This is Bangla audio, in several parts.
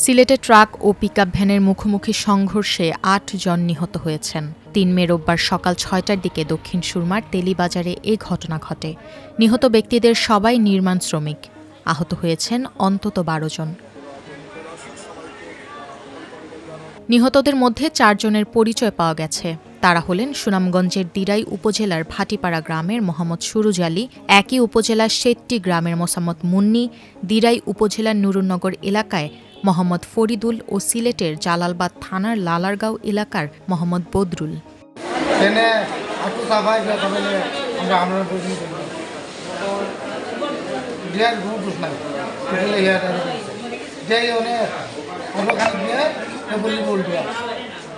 সিলেটে ট্রাক ও পিকআপ ভ্যানের মুখোমুখি সংঘর্ষে ৮ জন নিহত হয়েছেন। ৩ মে রোববার সকাল ৬টার দিকে দক্ষিণ সুরমার তেলিবাজারে এ ঘটনা ঘটে। নিহত ব্যক্তিদের সবাই নির্মাণ শ্রমিক। আহত হয়েছেন অন্তত ১২ জন। নিহতদের মধ্যে ৪ জনের পরিচয় পাওয়া গেছে। তারা হলেন সুনামগঞ্জের দিরাই উপজেলার ভাটিপাড়া গ্রামের মোহাম্মদ সুরুজ আলী, একই উপজেলার শেট্টি গ্রামের মোসাম্মদ মুন্নি, দিরাই উপজেলার নুরুন্নগর এলাকায় মোহাম্মদ ফরিদুল ও সিলেটের জালালবাদ থানার লালারগাঁও এলাকার মোহাম্মদ বদরুল।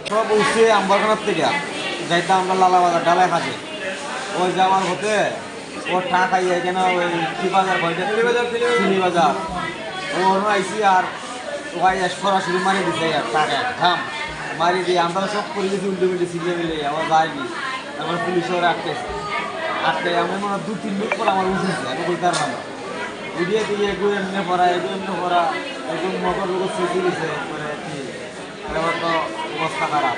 সব উঠছে আম্বারখানার থেকে যাইতাম আমরা লালাবাজার ডালাই খাতে ওই যাওয়ার হতে ওর টাকা খাইয়ে কেন ওই কি বাজার চিনি বাজার ওর আইসি আর ওই সরাসরি মারি দিছে আর টাকা থাম মারি দিয়ে আমরা সব করে দিয়েছি উল্টে উল্টে সিলিয়ে মিলে আমার যায়নি তারপর পুলিশ ওরা আটকে আমি মনে হয় ২-৩ মিনিট পর আমার উঠেছে আমি বলতে পারলাম না উঠিয়ে দিয়ে এগুলো এমনি পড়া একদম মকর রোগ সুচি দিছে করে অবস্থা খারাপ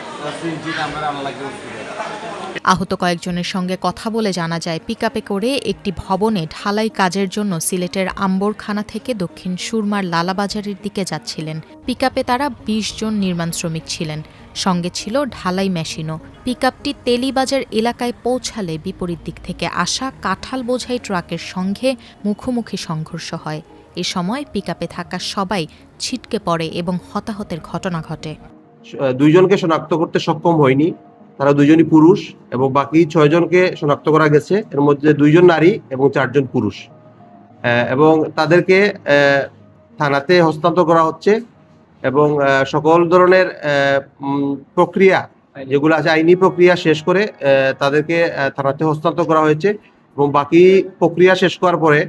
আমরা লাগে। আহত কয়েকজনের সঙ্গে কথা বলে জানা যায়, পিকআপে করে একটি ভবনে ঢালাই কাজের জন্য সিলেটের আম্বরখানা থেকে দক্ষিণ সুরমার লালাবাজারের দিকে যাচ্ছিলেন। পিকআপে তারা ২০ জন নির্মাণ শ্রমিক ছিলেন। সঙ্গে ছিল ঢালাই মেশিনও। পিকআপটি তেলিবাজার এলাকায় পৌঁছালে বিপরীত দিক থেকে আসা কাঁঠাল বোঝাই ট্রাকের সঙ্গে মুখোমুখি সংঘর্ষ হয়। এ সময় পিকআপে থাকা সবাই ছিটকে পড়ে এবং হতাহতের ঘটনা ঘটে। ২ জনকে শনাক্ত করতে সক্ষম হয়নি। তারা ২ জনই পুরুষ এবং বাকি ৬ জনকে শনাক্ত করা গেছে। এর মধ্যে ২ জন নারী এবং ৪ জন পুরুষ, এবং তাদেরকে থানাতে হস্তান্তর করা হচ্ছে এবং সকল ধরনের প্রক্রিয়া যেগুলো আছে আইনি প্রক্রিয়া শেষ করে তাদেরকে থানাতে হস্তান্তর করা হয়েছে এবং বাকি প্রক্রিয়া শেষ করার পরে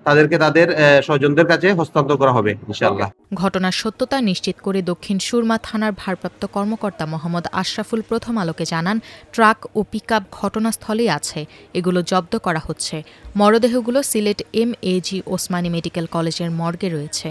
তাদেরকে তাদের স্বজনদের কাছে হস্তান্তর করা হবে ইনশাআল্লাহ। ঘটনার সত্যতা নিশ্চিত করে দক্ষিণ সুরমা থানার ভারপ্রাপ্ত কর্মকর্তা মোহাম্মদ আশরাফুল প্রথম আলোকে জানান, ট্রাক ও পিকআপ ঘটনাস্থলেই আছে, এগুলো জব্দ করা হচ্ছে। মরদেহগুলো সিলেট MAG ওসমানী মেডিকেল কলেজের মর্গে রয়েছে।